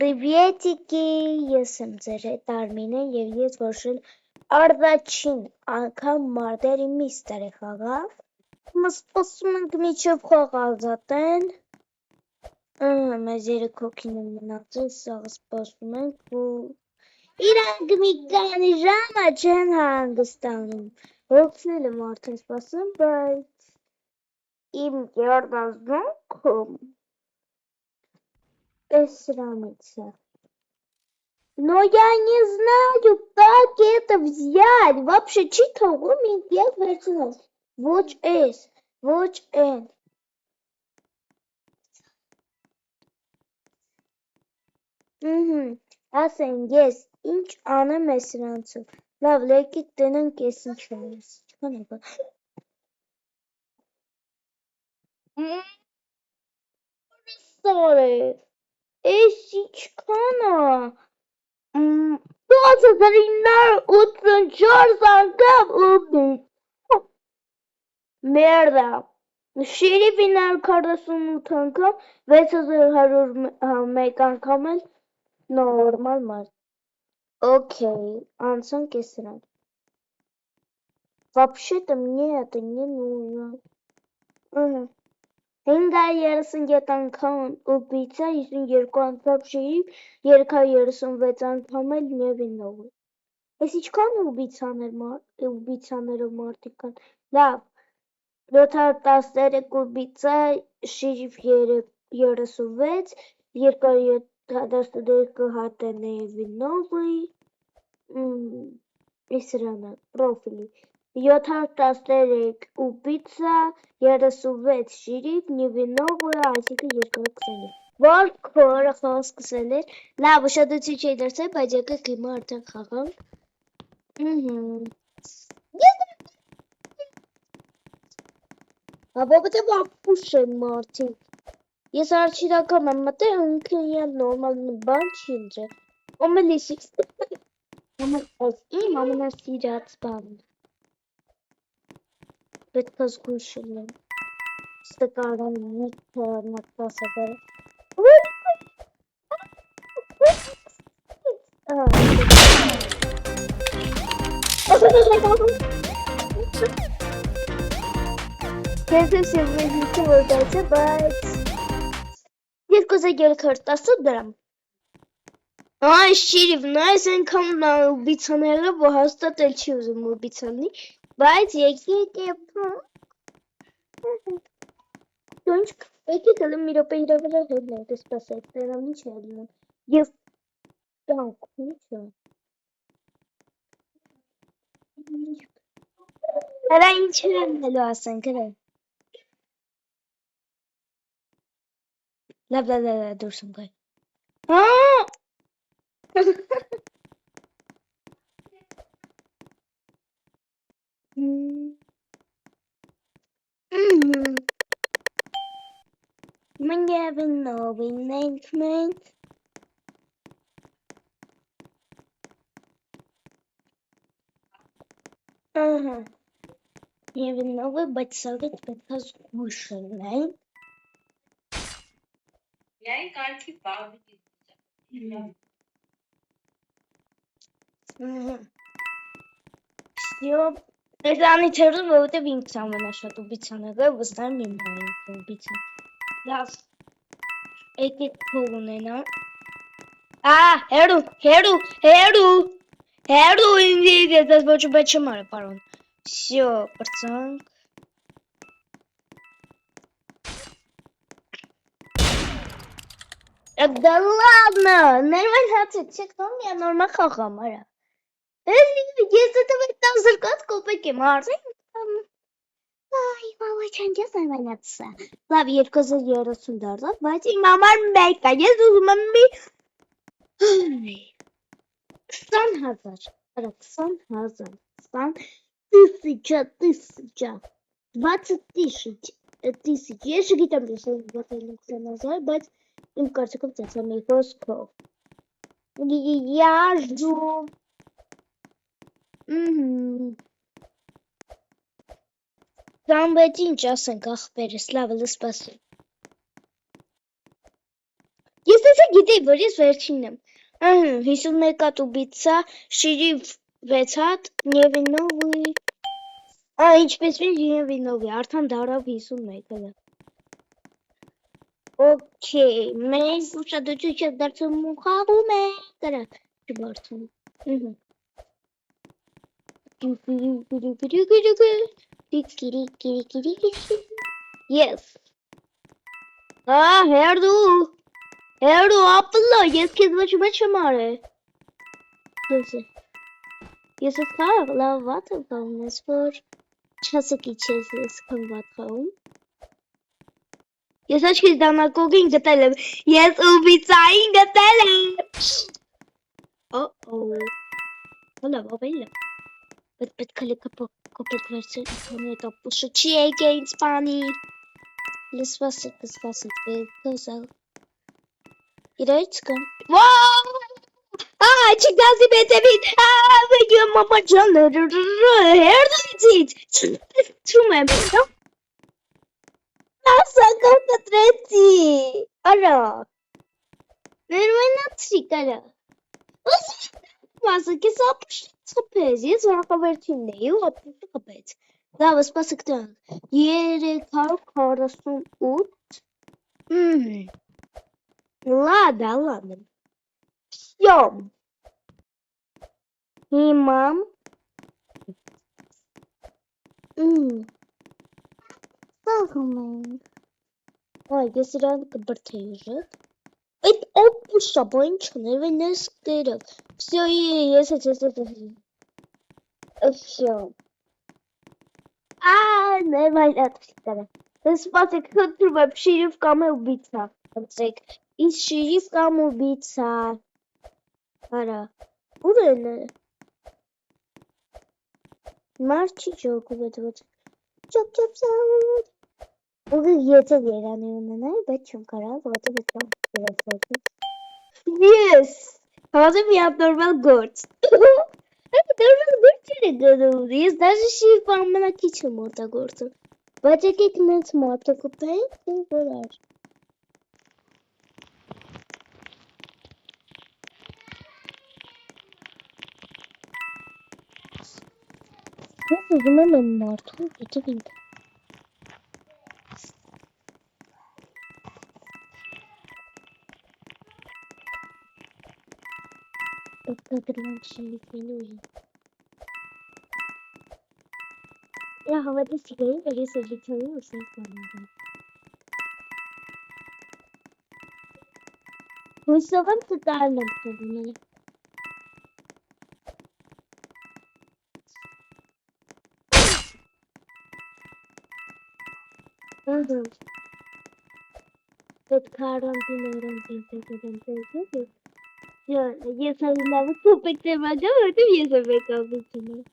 Պրիվետիկի, ես եմ ձեր հետ Արմինեն և ես որոշել արդաչին անգամ մարդերի միստեր է խաղավ։ Սպասում ենք միջև խաղ ազատեն։ Մեզ 3 հոգին են մնացել, սաղ սպասում ենք ու իրանք մի քանի ժամը չեն հանգստանում։ Հոգնել եմ արդեն սպասում, բայց իմ գերդասնունքում Эсрамица. Но я не знаю, как это взять. Вообще, читал умеет пять версий. Watch S, Watch N. Ասեն ես ինչ անեմ ես նրանցով։ Լավ, լեկիկ տնենք ես ինչ վարես։ Չքան եկա։ Sorry. Էս ինչքան է։ 1984 անգամ ուբի։ Մերդա։ Շերիֆին 48 անգամ, 6101 անգամ էլ նորմալ մարդ։ Окей, անցանք ես սրան։ Вообще-то мне это не нужно. 537 անգամ ուբիցա, 52 անգամ շերիֆ, 336 անգամ էլ նևինովը։ Ես ինչքան ուբիցաներով մարդիկ կան։ Լավ, 713 ուբիցա, շերիֆ 36, 272 հատ է նևինովի, իսրանը, պրոֆիլի, 713 ուբիցա, 36 շիրիվ, նիվինովը, այսիքը 220 որ քորը խաղ սկսել էր, լավ ուշադրություն չի դրսել, բայց եկեք հիմա արդեն խաղանք, Ապոպետև ապուշ եմ մարդիկ, ես արջիրակամ եմ մտել, ինքը իան նորմալ բան չի ընջել, ոմելիսի, իմ ամենասիրած բանն պետք է զգույշել եմ, ստկարան մի թարնակ տասագարը, Ես եմ սևվեզիքի որ դայցը, բայց 2318 դրամ Այ շիրիվ, նայս ենքամ ուբիցաները, որ հաստատ էլ չի ուզում ուբիցանի, բայց եկեք եկեք հլում մի ռոպե իրա վրա հետնենք, սպասեք, տերամ ինչ է լնում, և տանք, ինչ է, հրա ինչ է հնելու ասենք, հրա, լավ, դուրս եմ գայ, Նևինովին ենք մենք, Նևինովը, բայց սաղից պետք է զգույշ ենք, Միայն կարգի բաղվի Всё, это անիթերում, որովհետև ինքս ամենաշատ ուբիցան եղել, վստահ եմ իմ ինքը ուբիցան, լավ, եկեք փող ունենամ, հերու, ինձ ես ոչ բետ չեմ արը, պարոն, всё, պրծանք, Да ладно, ներվեն հացեք, չեք տոն միա նորմա խաղամ, արա, ես этого там զրկած կոպեկ եմ արզին, Այ, վավա չան ես այնվանացա, լավ 2030 դարձավ, բայց իմ համար մեկ է, ես ուզում եմ մի 20,000, արա 20,000, 20,000, ես չգիտեմ ես գտել 20,000, բայց իմ կարծիքով ծացա մի խոսքով, я жду, Զամբետ ինչ ասենք ախպերս, լավ էլ սպասում, ես Ես գիտեի, որ ես վերջինն եմ։ 51 հատ ուբիցա, շիրիվ 6 հատ, Նևինովի։ Ինչպես Նևինովի, արդեն դարավ 51 հատ։ Okay, մենք ուշադրություն չենք դարձնում խաղում ենք, դրա չբարձում։ Yes. Հերդու ապլա, ես քեզ ոչ չեմ արել։ Ես ասա լավ վատ եմ կանում, ես որ չասակի չես ես քնված խաղում։ Ես աչքից դանակոգին գտել եմ, ես ուբիցային գտել եմ։ Հոլա, բաբայլը։ Պետք է կոպետ վերցել, քանի հետո պուշը չի եկե ինձ պանի։ Սպասեք, գոզալ։ Իրայց կան։ Վաաաա, չգազի բետևին, վեգյո մամա ջան, հերդույցից, չում եմ, Ասական կտրեցի, արա, ներվայնացրի կարա, ասակ ես ապուշի ծպեց, ես վարակավերթինն էի ու ապուշի կպեց, լավ սպասեք տան, 348, լադա, всё, հիմա, Սաղում ենք, ես իրան կբրթեի ուժը, այդ ապուշա, բա ինչ ներվեն ես կերավ, всё, ես, всё, ներվայնացրի կարա, սպասեք, խնդրում եմ, շիրիվ կամ ուբիցա, Իս շիրիվ կամ ուբիցա, արա, ուր են է, մարդ չի ճոկում էդ ոչ, ճոկ սաղում, Ուղի եթե երանի ունենայի, բայց չեմ կարալ, որտեղ ես կամ երասորդում։ Ես! Հազիվ միատ նորմալ գործ։ Նորմալ գործ չեն է գնում, ես դաժի շիրվ ամենակիչ եմ որդագործում։ Բայց եկեք նենց մարդը կպենք, ինձ որար։ Ես ուզում եմ մարդու, եթե ինք։ Я говорю себе, если объясню, что я слабенькая. Мы с вами тотально подумали. Под карантином, если на выкупить воду, то я забегал.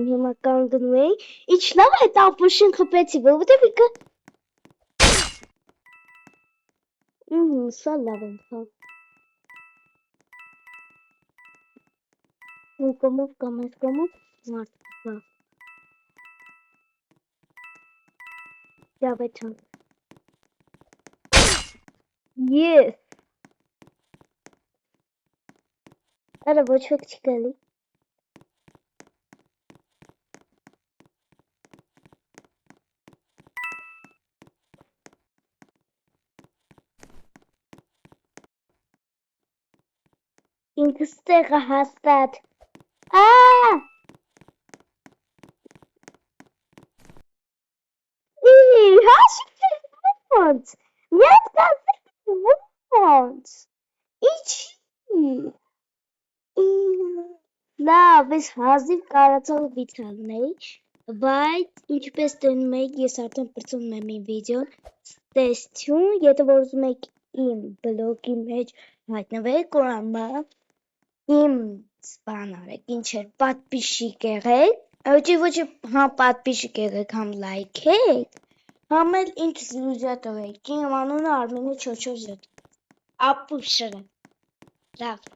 Հիմա կանգնում էի, իջնավ այդ ապուշին խպեցի, որովհետև իկը սա լավ եմ խավ ու կոմով կամ այս կոմով մարդ լավ դավեթան ես արա ոչ ոք չի գալի ինքս տեղը հաստատ հաշիվ ոնց միատ կազդր ոնց իչի լավ ես հազիվ կարացալ վիթալների բայց ինչպես տենում եք ես արդեն պրծում եմ իմ վիդեոն ստեսություն եթե որ ուզում եք իմ բլոգի մեջ հայտնվեք ուրամը իմ սպան արեք, ինչ էր, պատպիշիկ եղեք, ոչ համ պատպիշիկ եղեք, համ լայք եք, համ էլ ինձ զուզյա տվեք, իմ անունը Արմենը Չոչոզյոտ։ Ապուշը։ Լավ։